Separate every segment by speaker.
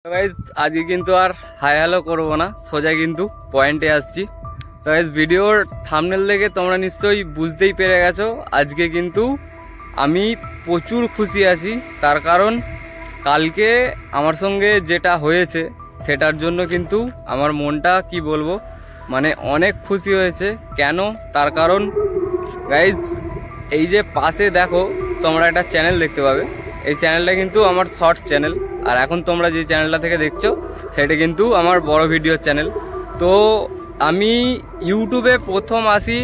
Speaker 1: তো গাইজ আজকে কিন্তু আর হাই হ্যালো করবো না, সোজা কিন্তু পয়েন্টে আসছি। তো গাইজ ভিডিওর থাম্বনেল দেখে তোমরা নিশ্চয়ই বুঝতেই পেরে গেছো আজকে কিন্তু আমি প্রচুর খুশি আছি। তার কারণ কালকে আমার সঙ্গে যেটা হয়েছে সেটার জন্য কিন্তু আমার মনটা কি বলবো, মানে অনেক খুশি হয়েছে। কেন? তার কারণ গাইজ এই যে পাশে দেখো তোমরা একটা চ্যানেল দেখতে পাবে, এই চ্যানেলটা কিন্তু আমার শর্টস চ্যানেল। আর এখন তোমরা যে চ্যানেলটা থেকে দেখছো সেটা কিন্তু আমার বড় ভিডিও চ্যানেল। তো আমি ইউটিউবে প্রথম আসি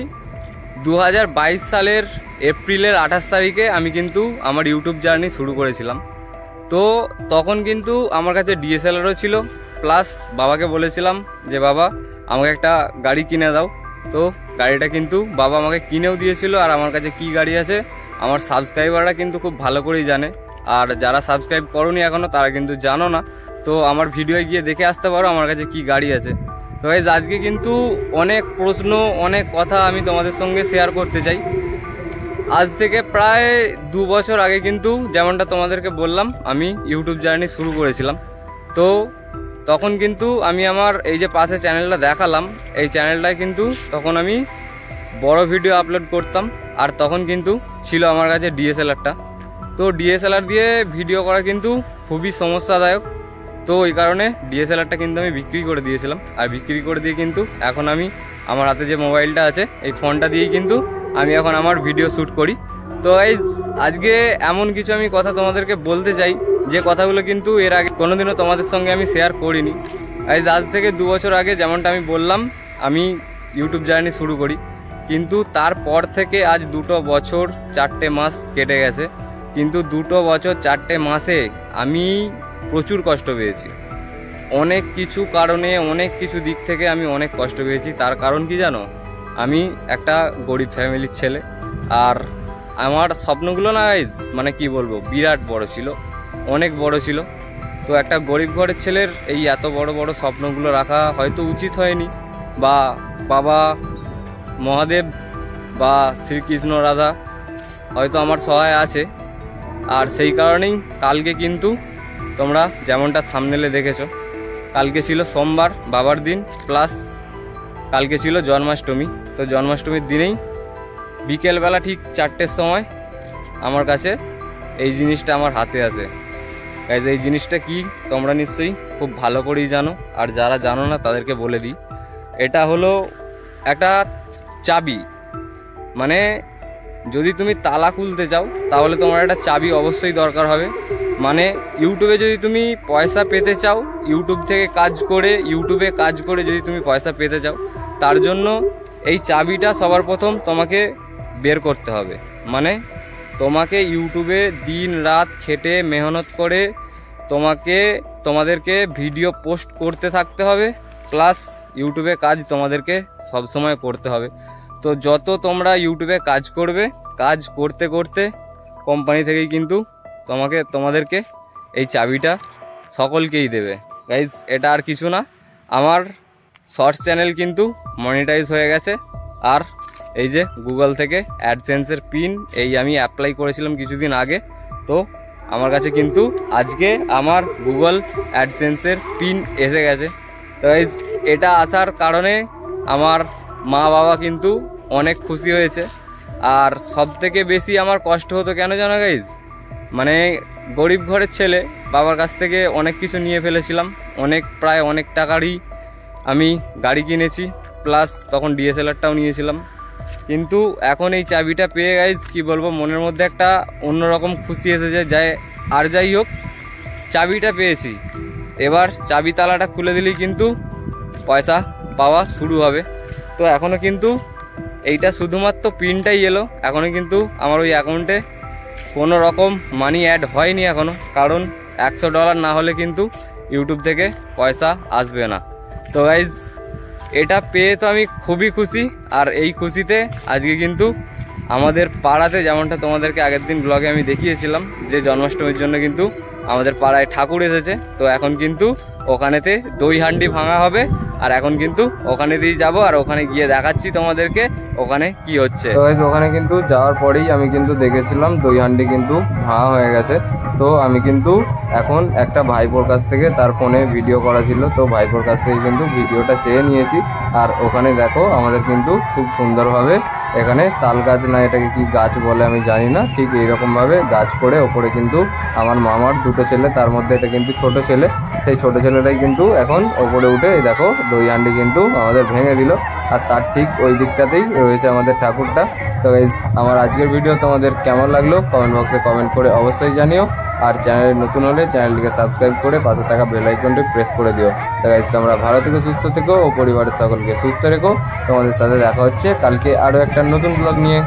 Speaker 1: 2022 সালের এপ্রিলের 28 তারিখে আমি কিন্তু আমার ইউটিউব জার্নি শুরু করেছিলাম। তো তখন কিন্তু আমার কাছে ডিএসএলআরও ছিল, প্লাস বাবাকে বলেছিলাম যে বাবা আমাকে একটা গাড়ি কিনে দাও। তো গাড়িটা কিন্তু বাবা আমাকে কিনেও দিয়েছিল। আর আমার কাছে কি গাড়ি আছে আমার সাবস্ক্রাইবাররা কিন্তু খুব ভালো করেই জানে, আর যারা সাবস্ক্রাইব করোনি এখনও তারা কিন্তু জানো না। তো আমার ভিডিও গিয়ে দেখে আসতে পারো আমার কাছে কি গাড়ি আছে। তো গাইস আজকে কিন্তু অনেক প্রশ্ন, অনেক কথা আমি তোমাদের সঙ্গে শেয়ার করতে চাই। আজ থেকে প্রায় 2 বছর আগে কিন্তু যেমনটা তোমাদেরকে বললাম আমি ইউটিউব জার্নি শুরু করেছিলাম। তো তখন কিন্তু আমি আমার এই যে পাশে চ্যানেলটা দেখালাম, এই চ্যানেলটায় কিন্তু তখন আমি বড় ভিডিও আপলোড করতাম। আর তখন কিন্তু ছিল আমার কাছে ডিএসএলআরটা। তো ডিএসএলআর দিয়ে ভিডিও করা কিন্তু খুবই সমস্যাদায়ক। তো ওই কারণে ডিএসএলআরটা কিন্তু আমি বিক্রি করে দিয়েছিলাম। আর বিক্রি করে দিয়ে কিন্তু এখন আমি আমার হাতে যে মোবাইলটা আছে এই ফোনটা দিয়েই কিন্তু আমি এখন আমার ভিডিও শ্যুট করি। তো আজকে এমন কিছু আমি কথা তোমাদেরকে বলতে চাই যে কথাগুলো কিন্তু এর আগে কোনোদিনও তোমাদের সঙ্গে আমি শেয়ার করিনি। আজ থেকে 2 বছর আগে যেমনটা আমি বললাম আমি ইউটিউব জার্নি শুরু করি, কিন্তু তারপর থেকে আজ 2 বছর 4টে মাস কেটে গেছে। কিন্তু 2 বছর 4টে মাসে আমি প্রচুর কষ্ট পেয়েছি। অনেক কিছু কারণে, অনেক কিছু দিক থেকে আমি অনেক কষ্ট পেয়েছি। তার কারণ কি জানো? আমি একটা গরিব ফ্যামিলির ছেলে। আর আমার স্বপ্নগুলো না মানে কি বলবো, বিরাট বড় ছিল, অনেক বড় ছিল। তো একটা গরিব ঘরের ছেলের এই এত বড় বড় স্বপ্নগুলো রাখা হয়তো উচিত হয়নি, বা বাবা মহাদেব বা শ্রীকৃষ্ণ রাধা হয়তো আমার সহায় আছে। আর সেই কারণেই কালকে কিন্তু তোমরা যেমনটা থাম্বনেলে দেখেছো, কালকে ছিল সোমবার, বাবার দিন, প্লাস কালকে ছিল জন্মাষ্টমী। তো জন্মাষ্টমীর দিনেই বিকেলবেলা ঠিক 4টের সময় আমার কাছে এই জিনিসটা আমার হাতে আসে। গাইজ এই জিনিসটা কি তোমরা নিশ্চয়ই খুব ভালো করেই জানো, আর যারা জানো না তাদেরকে বলে দিই। এটা হলো একটা চাবি। মানে যদি তুমি তালা খুলতে চাও তাহলে তোমার একটা চাবি অবশ্যই দরকার হবে। মানে ইউটিউবে যদি তুমি পয়সা পেতে চাও, ইউটিউবে কাজ করে যদি তুমি পয়সা পেতে চাও, তার জন্য এই চাবিটা সবার প্রথম তোমাকে বের করতে হবে। মানে তোমাকে ইউটিউবে দিন রাত খেটে মেহনত করে তোমাদেরকে ভিডিও পোস্ট করতে থাকতে হবে, প্লাস ইউটিউবে কাজ তোমাদেরকে সবসময় করতে হবে। তো যত তোমরা ইউটিউবে কাজ করবে, কাজ করতে করতে কোম্পানি থেকেই কিন্তু তোমাদেরকে এই চাবিটা সকলকেই দেবে। গাইজ এটা আর কিছু না, আমার শর্টস চ্যানেল কিন্তু মনিটাইজ হয়ে গেছে। আর এই যে গুগল থেকে অ্যাডসেন্সের পিন এই আমি অ্যাপ্লাই করেছিলাম কিছুদিন আগে। তো আমার কাছে কিন্তু আজকে আমার গুগল অ্যাডসেন্সের পিন এসে গেছে। তো গাইজ এটা আসার কারণে আমার মা বাবা কিন্তু অনেক খুশি হয়েছে। আর সব থেকে বেশি আমার কষ্ট হতো কেন জানো গাইজ? মানে গরিব ঘরের ছেলে, বাবার কাছ থেকে অনেক কিছু নিয়ে ফেলেছিলাম, প্রায় অনেক টাকারই আমি গাড়ি কিনেছি, প্লাস তখন ডিএসএলআরটাও নিয়েছিলাম। কিন্তু এখন এই চাবিটা পেয়ে গাইজ কি বলবো, মনের মধ্যে একটা অন্যরকম খুশি এসেছে। যাই হোক চাবিটা পেয়েছি, এবার চাবি তালাটা খুলে দিলেই কিন্তু পয়সা পাওয়া শুরু হবে। তো এখনও কিন্তু এইটা শুধুমাত্র পিনটাই এলো, এখনও কিন্তু আমার ওই অ্যাকাউন্টে কোনো রকম মানি অ্যাড হয়নি এখনও, কারণ $100 না হলে কিন্তু ইউটিউব থেকে পয়সা আসবে না। তো গাইজ এটা পেয়ে তো আমি খুবই খুশি। আর এই খুশিতে আজকে কিন্তু আমাদের পাড়াতে, যেমনটা তোমাদেরকে আগের দিন ব্লগে আমি দেখিয়েছিলাম, যে জন্মাষ্টমীর জন্য কিন্তু আমাদের পাড়ায় ঠাকুর এসেছে। তো এখন কিন্তু ওখানেতে দই হান্ডি ভাঙা হবে। আর এখন কিন্তু ওখানেতেই যাব, আর ওখানে গিয়ে দেখাচ্ছি তোমাদেরকে ওখানে কি হচ্ছে। তো ওখানে কিন্তু যাওয়ার পরেই আমি কিন্তু দেখেছিলাম দই হান্ডি কিন্তু ভাঙা হয়ে গেছে। তো আমি কিন্তু এখন একটা ভাইপোর কাছ থেকে তার ফোনে ভিডিও করা ছিল, তো ভাইপোর কাছ থেকে কিন্তু ভিডিওটা চেয়ে নিয়েছি। আর ওখানে দেখো আমাদের কিন্তু খুব সুন্দরভাবে এখানে তাল গাছ, না এটাকে কি গাছ বলে আমি জানি না, ঠিক এইরকমভাবে গাছ করে ওপরে কিন্তু আমার মামার দুটো ছেলে, তার মধ্যে এটা কিন্তু ছোট ছেলে, সেই ছোট ছেলেটাই কিন্তু এখন ওপরে উঠে এই দেখো দই হাঁডি কিন্তু আমাদের ভেঙে দিল। আর তার ঠিক ওই দিকটাতেই রয়েছে আমাদের ঠাকুরটা। তো গাইস, আমার আজকের ভিডিও তোমাদের কেমন লাগলো কমেন্ট বক্সে কমেন্ট করে অবশ্যই জানিও। আর চ্যানেলে নতুন হলে চ্যানেলটিকে সাবস্ক্রাইব করে পাশে থাকা বেল আইকনটি প্রেস করে দিও। তো গাইস, তোমরা ভালো থেকো, সুস্থ থেকো ও পরিবারের সকলকে সুস্থ রেখো। তোমাদের সাথে দেখা হচ্ছে কালকে আরও একটা নতুন ব্লগ নিয়ে।